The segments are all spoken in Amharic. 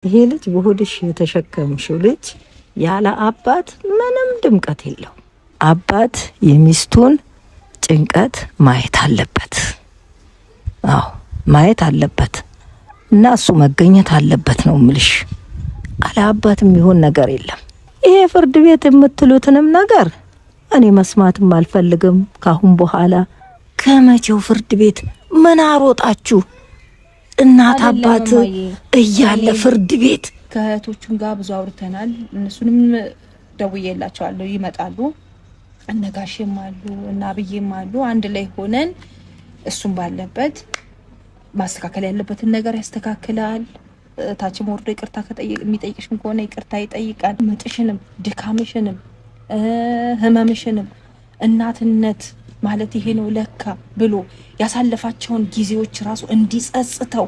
ይሄ ልጅ በሆድሽ የተሸከምሽው ልጅ ያለ አባት ምንም ድምቀት የለው። አባት የሚስቱን ጭንቀት ማየት አለበት። አዎ ማየት አለበት እና እሱ መገኘት አለበት ነው ምልሽ። አለ አባት የሚሆን ነገር የለም። ይሄ ፍርድ ቤት የምትሉትንም ነገር እኔ መስማትም አልፈልግም ካሁን በኋላ። ከመቼው ፍርድ ቤት ምን አሮጣችሁ? እናት አባት እያለ ፍርድ ቤት ከእህቶቹም ጋር ብዙ አውርተናል። እነሱንም ደውዬላቸዋለሁ፣ ይመጣሉ። እነጋሽም አሉ እና አብዬም አሉ። አንድ ላይ ሆነን እሱም ባለበት ማስተካከል ያለበትን ነገር ያስተካክላል። ታችም ወርዶ ይቅርታ የሚጠይቅሽም ከሆነ ይቅርታ ይጠይቃል። ምጥሽንም ድካምሽንም ህመምሽንም እናትነት ማለት ይሄ ነው ለካ ብሎ ያሳለፋቸውን ጊዜዎች ራሱ እንዲጸጽተው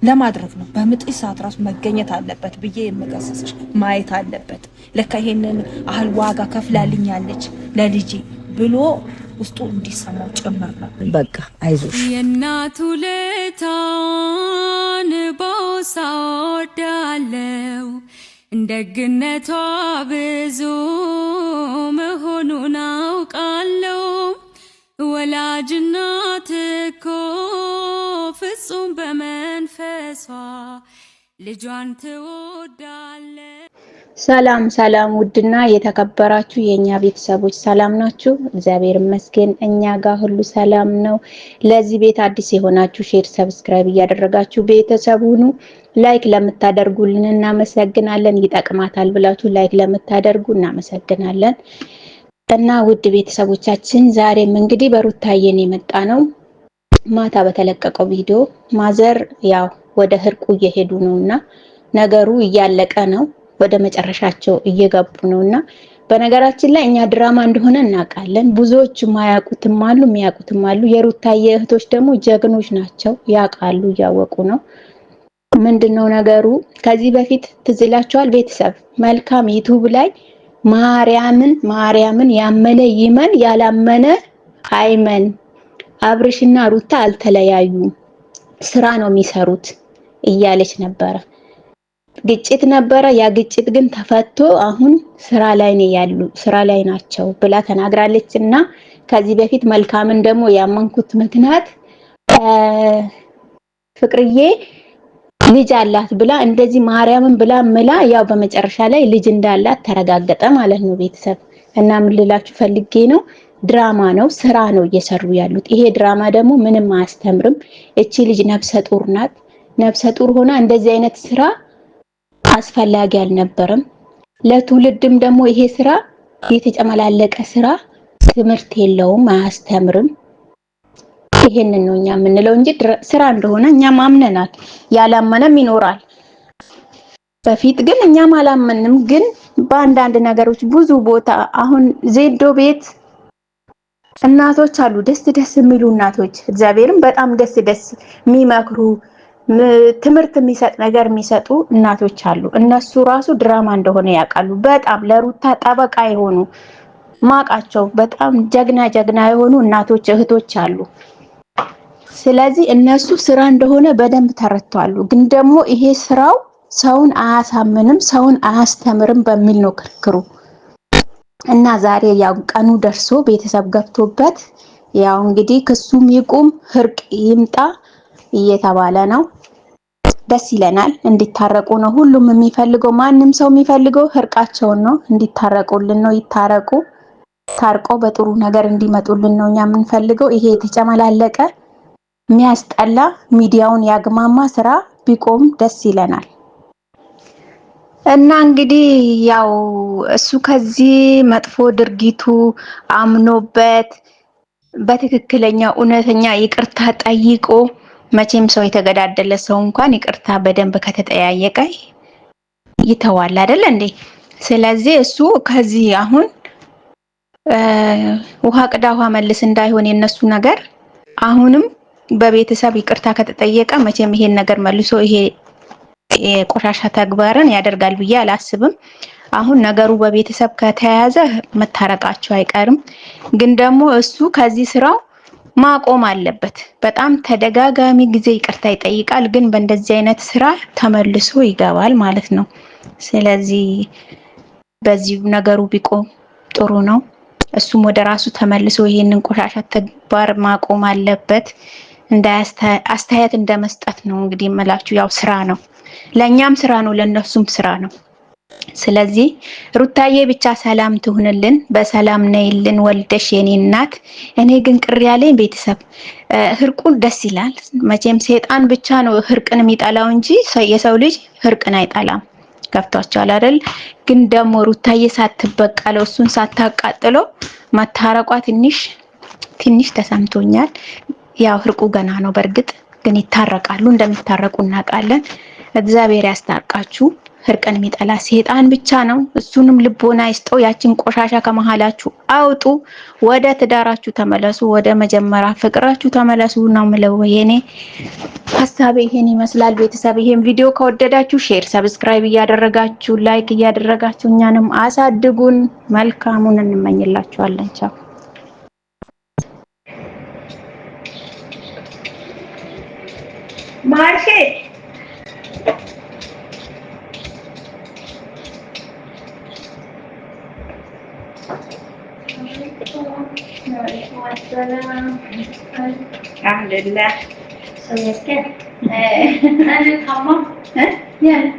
ለማድረግ ነው። በምጥሽ ሰዓት ራሱ መገኘት አለበት ብዬ የምገሰስሽ ማየት አለበት። ለካ ይሄንን አህል ዋጋ ከፍላልኛለች ለልጄ ብሎ ውስጡ እንዲሰማው ጭምር ነው። በቃ አይዞሽ። የእናቱ ልታን ቦሳወዳለው እንደግነቷ ብዙ መሆኑን አውቃለው። ወላጅናት እኮ ፍጹም በመንፈሷ ልጇን ትወዳለች። ሰላም ሰላም፣ ውድና የተከበራችሁ የኛ ቤተሰቦች ሰላም ናችሁ? እግዚአብሔር ይመስገን እኛ ጋር ሁሉ ሰላም ነው። ለዚህ ቤት አዲስ የሆናችሁ ሼር፣ ሰብስክራይብ እያደረጋችሁ ቤተሰብ ሁኑ። ላይክ ለምታደርጉልን እናመሰግናለን። ይጠቅማታል ብላችሁ ላይክ ለምታደርጉ እናመሰግናለን። እና ውድ ቤተሰቦቻችን ዛሬም እንግዲህ በሩታዬን የመጣ ነው። ማታ በተለቀቀው ቪዲዮ ማዘር ያው ወደ ህርቁ እየሄዱ ነውና ነገሩ እያለቀ ነው፣ ወደ መጨረሻቸው እየገቡ ነውና በነገራችን ላይ እኛ ድራማ እንደሆነ እናውቃለን። ብዙዎች ማያውቁትም አሉ፣ የሚያውቁትም አሉ። የሩታዬ እህቶች ደግሞ ጀግኖች ናቸው፣ ያውቃሉ፣ እያወቁ ነው። ምንድነው ነገሩ? ከዚህ በፊት ትዝ ይላችኋል ቤተሰብ መልካም ዩቲዩብ ላይ ማርያምን ያመነ ይመን ያላመነ አይመን፣ አብርሽና ሩታ አልተለያዩም፣ ስራ ነው የሚሰሩት እያለች ነበረ። ግጭት ነበረ፣ ያ ግጭት ግን ተፈቶ አሁን ስራ ላይ ናቸው ብላ ተናግራለች። እና ከዚህ በፊት መልካምን ደግሞ ያመንኩት ምክንያት ፍቅርዬ ልጅ አላት ብላ እንደዚህ ማርያምን ብላ ምላ ያው በመጨረሻ ላይ ልጅ እንዳላት ተረጋገጠ ማለት ነው ቤተሰብ። እና ምን ልላችሁ ፈልጌ ነው፣ ድራማ ነው፣ ስራ ነው እየሰሩ ያሉት። ይሄ ድራማ ደግሞ ምንም አያስተምርም። እቺ ልጅ ነፍሰ ጡር ናት። ነፍሰ ጡር ሆና እንደዚህ አይነት ስራ አስፈላጊ አልነበረም። ለትውልድም ደግሞ ይሄ ስራ የተጨመላለቀ ስራ ትምህርት የለውም፣ አያስተምርም። ይሄንን ነው እኛ የምንለው እንጂ ስራ እንደሆነ እኛም አምነናል። ያላመነም ይኖራል። በፊት ግን እኛም አላመንም። ግን በአንዳንድ ነገሮች ብዙ ቦታ አሁን ዜዶ ቤት እናቶች አሉ፣ ደስ የሚሉ እናቶች፣ እግዚአብሔርም በጣም ደስ የሚመክሩ ትምህርት የሚሰጥ ነገር የሚሰጡ እናቶች አሉ። እነሱ ራሱ ድራማ እንደሆነ ያውቃሉ። በጣም ለሩታ ጠበቃ የሆኑ ማቃቸው በጣም ጀግና የሆኑ እናቶች እህቶች አሉ። ስለዚህ እነሱ ስራ እንደሆነ በደንብ ተረድተዋል። ግን ደግሞ ይሄ ስራው ሰውን አያሳምንም፣ ሰውን አያስተምርም በሚል ነው ክርክሩ። እና ዛሬ ያው ቀኑ ደርሶ ቤተሰብ ገብቶበት ያው እንግዲህ ክሱም ይቁም ህርቅ ይምጣ እየተባለ ነው። ደስ ይለናል። እንዲታረቁ ነው ሁሉም የሚፈልገው። ማንም ሰው የሚፈልገው ህርቃቸውን ነው፣ እንዲታረቁልን ነው። ይታረቁ፣ ታርቆ በጥሩ ነገር እንዲመጡልን ነው እኛ የምንፈልገው። ይሄ የተጨመላለቀ የሚያስጠላ ሚዲያውን ያግማማ ስራ ቢቆም ደስ ይለናል። እና እንግዲህ ያው እሱ ከዚህ መጥፎ ድርጊቱ አምኖበት በትክክለኛ እውነተኛ ይቅርታ ጠይቆ፣ መቼም ሰው የተገዳደለ ሰው እንኳን ይቅርታ በደንብ ከተጠያየቀ ይተዋል አይደል እንዴ? ስለዚህ እሱ ከዚህ አሁን ውሃ ቅዳ ውሃ መልስ እንዳይሆን የነሱ ነገር አሁንም በቤተሰብ ይቅርታ ከተጠየቀ መቼም ይሄን ነገር መልሶ ይሄ የቆሻሻ ተግባርን ያደርጋል ብዬ አላስብም። አሁን ነገሩ በቤተሰብ ከተያያዘ መታረቃቸው አይቀርም። ግን ደግሞ እሱ ከዚህ ስራው ማቆም አለበት። በጣም ተደጋጋሚ ጊዜ ይቅርታ ይጠይቃል፣ ግን በእንደዚህ አይነት ስራ ተመልሶ ይገባል ማለት ነው። ስለዚህ በዚህ ነገሩ ቢቆም ጥሩ ነው። እሱም ወደ ራሱ ተመልሶ ይሄንን ቆሻሻ ተግባር ማቆም አለበት። አስተያየት እንደመስጠት ነው እንግዲህ የምላችሁ። ያው ስራ ነው፣ ለኛም ስራ ነው፣ ለነሱም ስራ ነው። ስለዚህ ሩታዬ ብቻ ሰላም ትሁንልን፣ በሰላም ነይልን ወልደሽ የኔ እናት። እኔ ግን ቅር ያለኝ ቤተሰብ እርቁን ደስ ይላል። መቼም ሰይጣን ብቻ ነው እርቅን የሚጠላው እንጂ የሰው ልጅ እርቅን አይጠላም። ገብቷቸዋል አይደል? ግን ደግሞ ሩታዬ ሳትበቀለው እሱን ሳታቃጥለው መታረቋ ትንሽ ተሰምቶኛል። ያው እርቁ ገና ነው። በእርግጥ ግን ይታረቃሉ፣ እንደሚታረቁ እናውቃለን። እግዚአብሔር ያስታርቃችሁ። እርቅን የሚጠላ ሰይጣን ብቻ ነው። እሱንም ልቦና ይስጠው። ያችን ቆሻሻ ከመሃላችሁ አውጡ። ወደ ትዳራችሁ ተመለሱ። ወደ መጀመሪያ ፍቅራችሁ ተመለሱ ነው የምለው። የኔ ሀሳብ ይሄን ይመስላል። ቤተሰብ ይሄን ቪዲዮ ከወደዳችሁ ሼር፣ ሰብስክራይብ እያደረጋችሁ ላይክ እያደረጋችሁ እኛንም አሳድጉን። መልካሙን እንመኝላችኋለን። ቻው ማርሼ alhamdulillah. So yes, tamam. Yeah.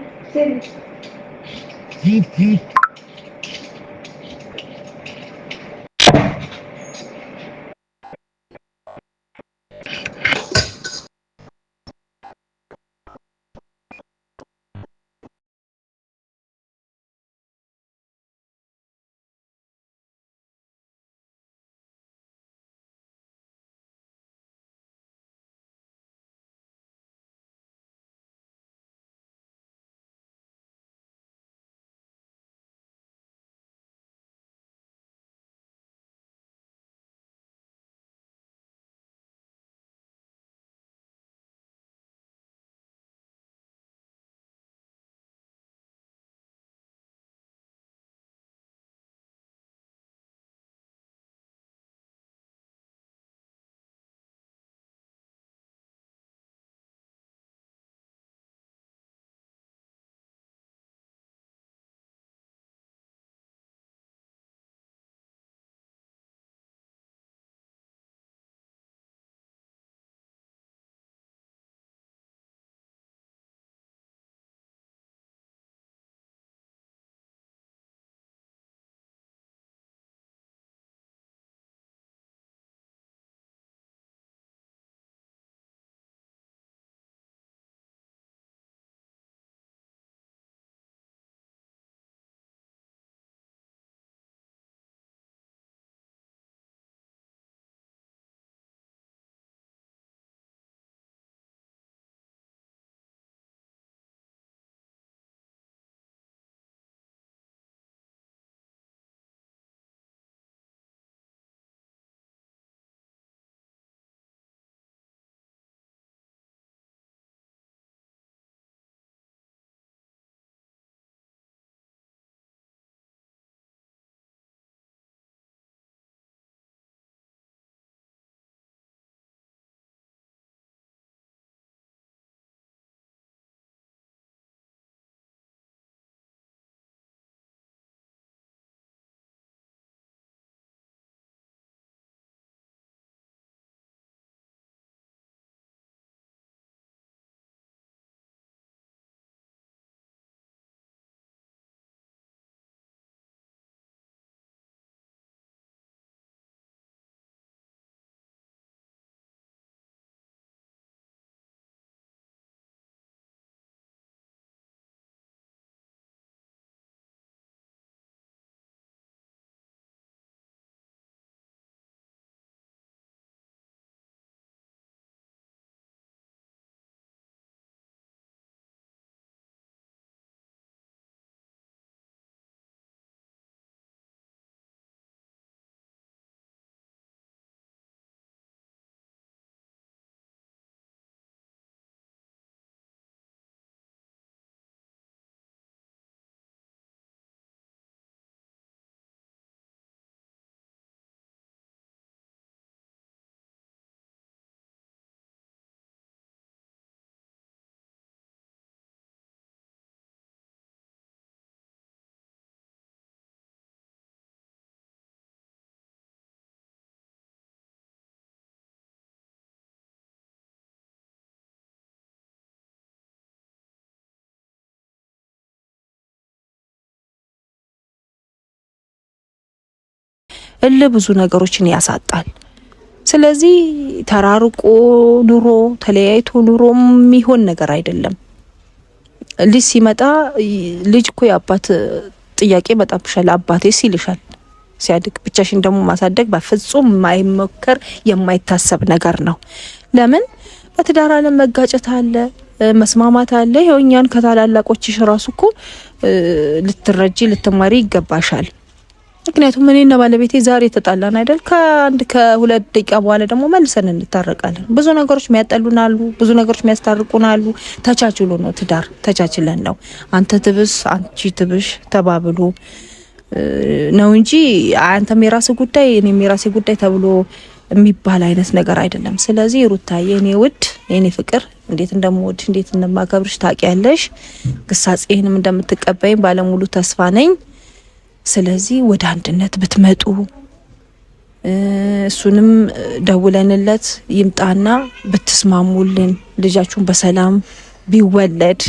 ብዙ ነገሮችን ያሳጣል። ስለዚህ ተራርቆ ኑሮ ተለያይቶ ኑሮ የሚሆን ነገር አይደለም። ልጅ ሲመጣ ልጅ እኮ የአባት ጥያቄ መጣብሻል፣ አባቴስ ይልሻል። ሲያድግ ብቻሽን ደግሞ ማሳደግ በፍጹም የማይመከር የማይታሰብ ነገር ነው። ለምን በትዳር ዓለም መጋጨት አለ፣ መስማማት አለ። ይኸው እኛን ከታላላቆችሽ ራሱ እኮ ልትረጂ ልትማሪ ይገባሻል። ምክንያቱም እኔና ባለቤቴ ዛሬ ተጣላን አይደል፣ ከሁለት ደቂቃ በኋላ ደግሞ መልሰን እንታረቃለን። ብዙ ነገሮች የሚያጠሉናሉ፣ ብዙ ነገሮች የሚያስታርቁናሉ። ተቻችሎ ነው ትዳር፣ ተቻችለን ነው። አንተ ትብስ አንቺ ትብሽ ተባብሎ ነው እንጂ አንተም የራስህ ጉዳይ እኔም የራሴ ጉዳይ ተብሎ የሚባል አይነት ነገር አይደለም። ስለዚህ ሩታዬ የኔ ውድ የኔ ፍቅር እንዴት እንደምወድሽ እንዴት እንደማከብርሽ ታውቂያለሽ። ግሳጼንም እንደምትቀበይኝ ባለሙሉ ተስፋ ነኝ። ስለዚህ ወደ አንድነት ብትመጡ እሱንም ደውለንለት ይምጣና ብትስማሙልን ልጃችሁን በሰላም ቢወለድ